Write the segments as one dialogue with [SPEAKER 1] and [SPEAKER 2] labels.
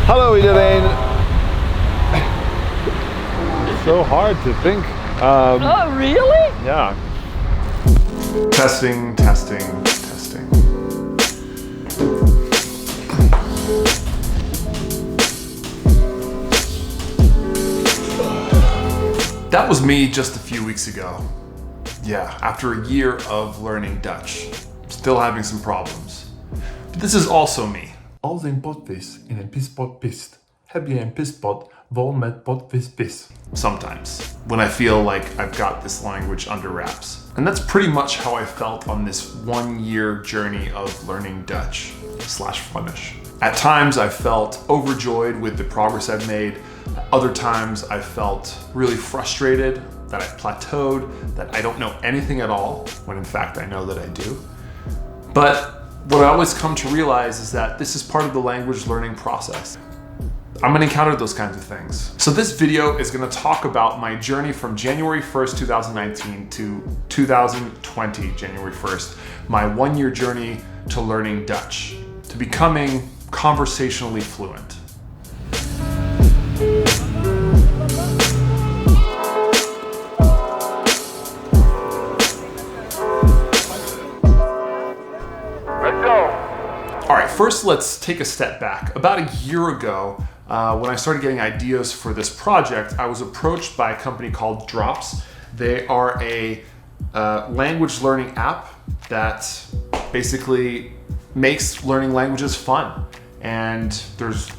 [SPEAKER 1] Hallo iedereen. So hard to think.
[SPEAKER 2] Oh, really?
[SPEAKER 1] Yeah. Testing, testing, testing. That was me just a few weeks ago. Yeah, after a year of learning Dutch. Still having some problems. But this is also me.
[SPEAKER 3] Als een potvis in een pispot pist, heb je een pispot vol met potvis pis.
[SPEAKER 1] Sometimes, when I feel like I've got this language under wraps. And that's pretty much how I felt on this 1 year journey of learning Dutch / Flemish. At times I felt overjoyed with the progress I've made. Other times I felt really frustrated that I've plateaued, that I don't know anything at all, when in fact I know that I do. But what I always come to realize is that this is part of the language learning process. I'm gonna encounter those kinds of things. So this video is gonna talk about my journey from January 1st, 2019 to 2020, January 1st, my 1 year journey to learning Dutch, to becoming conversationally fluent. All right, first let's take a step back. About a year ago, when I started getting ideas for this project, I was approached by a company called Drops. They are a language learning app that basically makes learning languages fun. And there's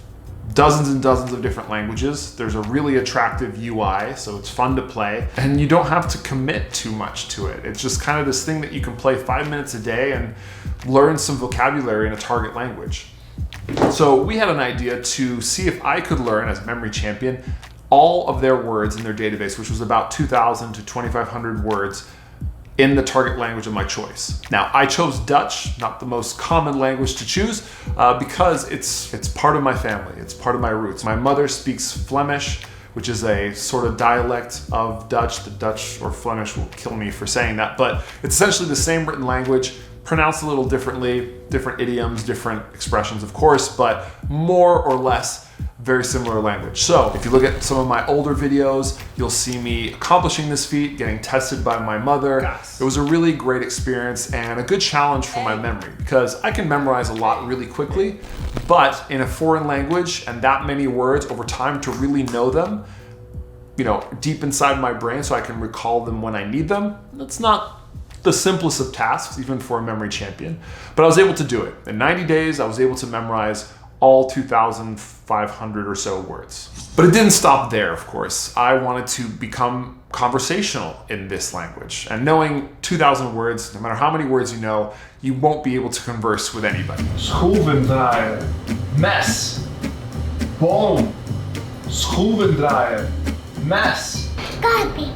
[SPEAKER 1] dozens and dozens of different languages. There's a really attractive UI, so it's fun to play. And you don't have to commit too much to it. It's just kind of this thing that you can play 5 minutes a day and learn some vocabulary in a target language. So we had an idea to see if I could learn, as memory champion, all of their words in their database, which was about 2,000 to 2,500 words in the target language of my choice. Now, I chose Dutch, not the most common language to choose, because it's part of my family, it's part of my roots. My mother speaks Flemish, which is a sort of dialect of Dutch. The Dutch or Flemish will kill me for saying that, but it's essentially the same written language, pronounced a little differently, different idioms, different expressions, of course, but more or less very similar language. So if you look at some of my older videos, you'll see me accomplishing this feat, getting tested by my mother.
[SPEAKER 3] Yes.
[SPEAKER 1] It was a really great experience and a good challenge for my memory, because I can memorize a lot really quickly, but in a foreign language and that many words over time, to really know them, you know, deep inside my brain so I can recall them when I need them, that's not the simplest of tasks, even for a memory champion. But I was able to do it. In 90 days, I was able to memorize all 2,500 or so words. But it didn't stop there, of course. I wanted to become conversational in this language. And knowing 2,000 words, no matter how many words you know, you won't be able to converse with anybody.
[SPEAKER 3] Schroevendraaier, mes, boom, schroevendraaier, mes.
[SPEAKER 4] Copy.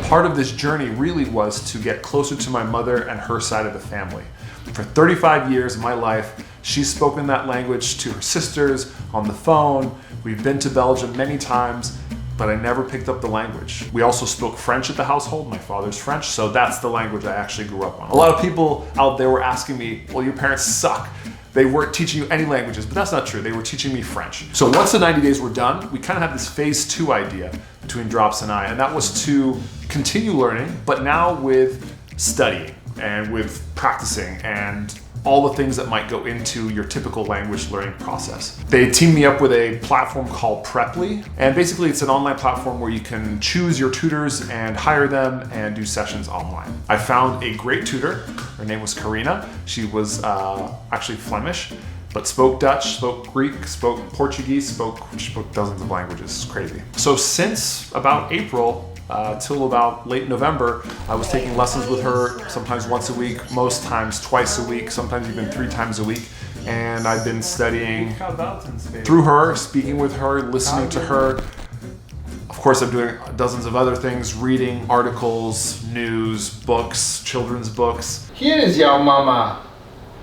[SPEAKER 1] Part of this journey really was to get closer to my mother and her side of the family. For 35 years of my life, she's spoken that language to her sisters on the phone. We've been to Belgium many times, but I never picked up the language. We also spoke French at the household. My father's French, so that's the language I actually grew up on. A lot of people out there were asking me, well, your parents suck. They weren't teaching you any languages, but that's not true. They were teaching me French. So once the 90 days were done, we kind of had this phase 2 idea between Drops and I, and that was to continue learning, but now with studying and with practicing and all the things that might go into your typical language learning process. They teamed me up with a platform called Preply, and basically it's an online platform where you can choose your tutors and hire them and do sessions online. I found a great tutor. Her name was Karina. She was actually Flemish, but spoke Dutch, spoke Greek, spoke Portuguese, she spoke dozens of languages. It's crazy. So since about April, till about late November, I was taking lessons with her, sometimes once a week, most times twice a week, sometimes even 3 times a week. And I've been studying through her, speaking with her, listening to her. Of course, I'm doing dozens of other things, reading articles, news, books, children's books.
[SPEAKER 5] Hier is jouw mama.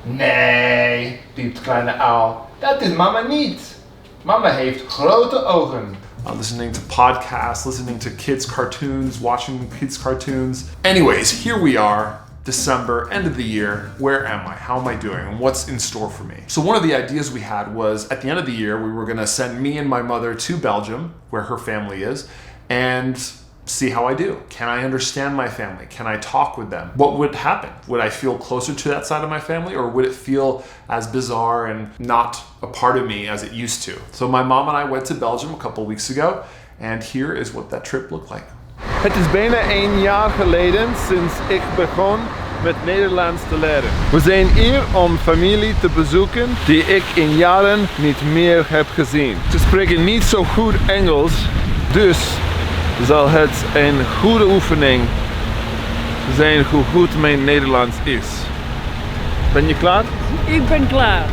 [SPEAKER 5] Nee, piept kleine uil. Dat is mama niet. Mama heeft grote ogen.
[SPEAKER 1] Listening to podcasts, listening to kids' cartoons, watching kids' cartoons. Anyways, here we are December, end of the year, where am I? How am I doing? And what's in store for me? So one of the ideas we had was at the end of the year, we were gonna send me and my mother to Belgium, where her family is, and see how I do. Can I understand my family? Can I talk with them? What would happen? Would I feel closer to that side of my family, or would it feel as bizarre and not a part of me as it used to? So my mom and I went to Belgium a couple weeks ago, and here is what that trip looked like.
[SPEAKER 4] Het is bijna 1 jaar geleden sinds ik begon met Nederlands te leren. We zijn hier om familie te bezoeken die ik in jaren niet meer heb gezien. Ze spreken niet zo goed Engels, dus zal het een goede oefening zijn hoe goed mijn Nederlands is. Ben je klaar?
[SPEAKER 2] Ik ben klaar.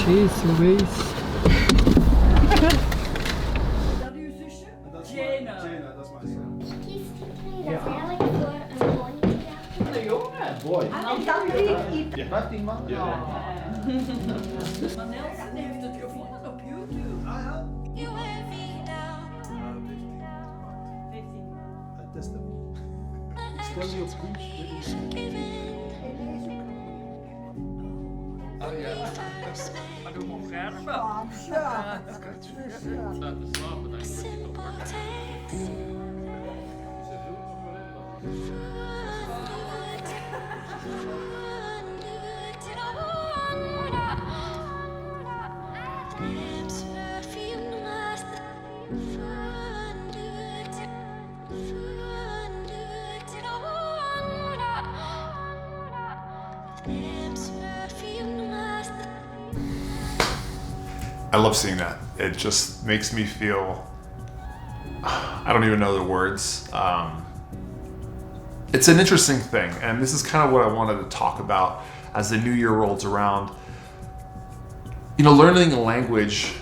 [SPEAKER 2] Jeez Louise. Is dat uw zusje? Jena.
[SPEAKER 6] Dat is mijn zus. Kies die dat is eigenlijk voor een pony.
[SPEAKER 5] Een jongen, boy.
[SPEAKER 6] En dan drie.
[SPEAKER 5] Je hebt 10 man? Ja.
[SPEAKER 2] Maar Nelson heeft het gevonden op YouTube.
[SPEAKER 6] You wear me down.
[SPEAKER 2] 15.
[SPEAKER 3] Het is hem. Ik stel die op koers.
[SPEAKER 2] Maar doe maar scherp.
[SPEAKER 6] Simple taste. Lips perfume must
[SPEAKER 1] I love seeing that. It just makes me feel, I don't even know the words. It's an interesting thing, and this is kind of what I wanted to talk about as the new year rolls around. You know, learning a language,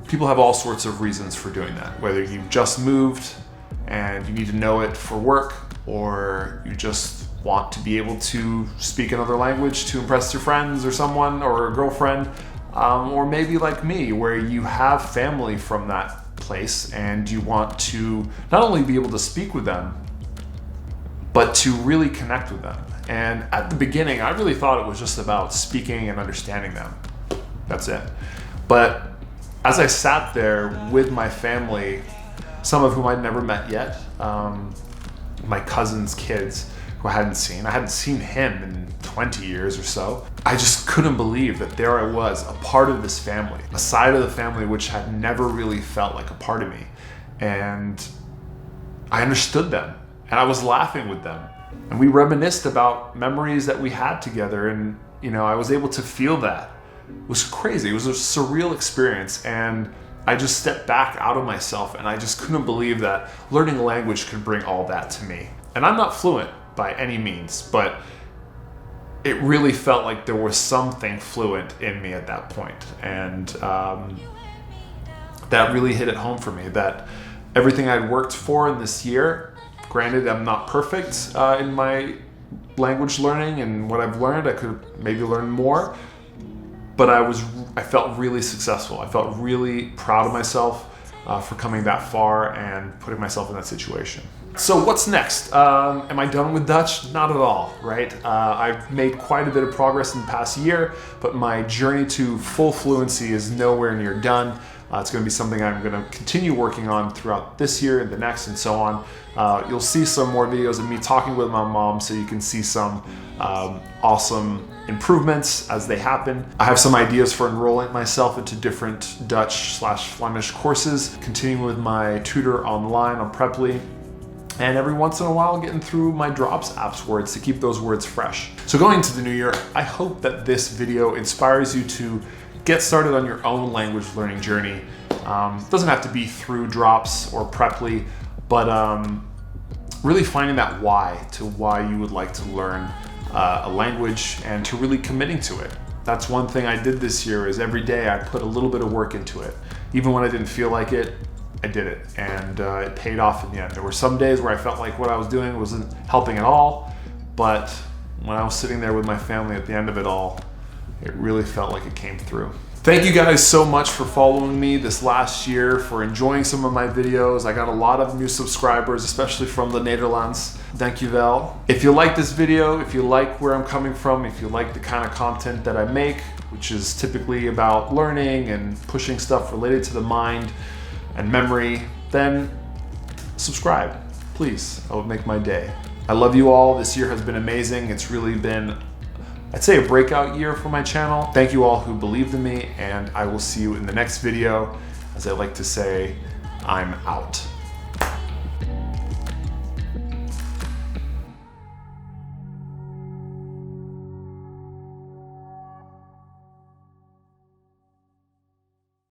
[SPEAKER 1] people have all sorts of reasons for doing that. Whether you've just moved and you need to know it for work, or you just want to be able to speak another language to impress your friends or someone or a girlfriend, or maybe like me, where you have family from that place and you want to not only be able to speak with them, but to really connect with them. And at the beginning, I really thought it was just about speaking and understanding them. That's it. But as I sat there with my family, some of whom I'd never met yet, my cousin's kids who I hadn't seen him in 20 years or so. I just couldn't believe that there I was, a part of this family, a side of the family which had never really felt like a part of me. And I understood them, and I was laughing with them. And we reminisced about memories that we had together, and you know, I was able to feel that. It was crazy. It was a surreal experience, and I just stepped back out of myself, and I just couldn't believe that learning a language could bring all that to me. And I'm not fluent by any means, but it really felt like there was something fluent in me at that point. And that really hit it home for me, that everything I'd worked for in this year, granted I'm not perfect in my language learning, and what I've learned, I could maybe learn more, but I felt really successful. I felt really proud of myself for coming that far and putting myself in that situation. So what's next? Am I done with Dutch? Not at all, right? I've made quite a bit of progress in the past year, but my journey to full fluency is nowhere near done. It's going to be something I'm going to continue working on throughout this year and the next and so on. You'll see some more videos of me talking with my mom, so you can see some awesome improvements as they happen. I have some ideas for enrolling myself into different Dutch/Flemish courses, continuing with my tutor online on Preply, and every once in a while getting through my Drops apps words to keep those words fresh. So going into the new year, I hope that this video inspires you to get started on your own language learning journey. It doesn't have to be through Drops or Preply, but really finding that why you would like to learn a language, and to really committing to it. That's one thing I did this year, is every day I put a little bit of work into it. Even when I didn't feel like it, I did it, and it paid off in the end. There were some days where I felt like what I was doing wasn't helping at all, but when I was sitting there with my family at the end of it all, it really felt like it came through. Thank you guys so much for following me this last year, for enjoying some of my videos. I got a lot of new subscribers, especially from the Netherlands. Thank you wel. If you like this video, if you like where I'm coming from, if you like the kind of content that I make, which is typically about learning and pushing stuff related to the mind and memory, then subscribe, please. That would make my day. I love you all. This year has been amazing. It's really been, I'd say, a breakout year for my channel. Thank you all who believed in me, and I will see you in the next video. As I like to say, I'm out.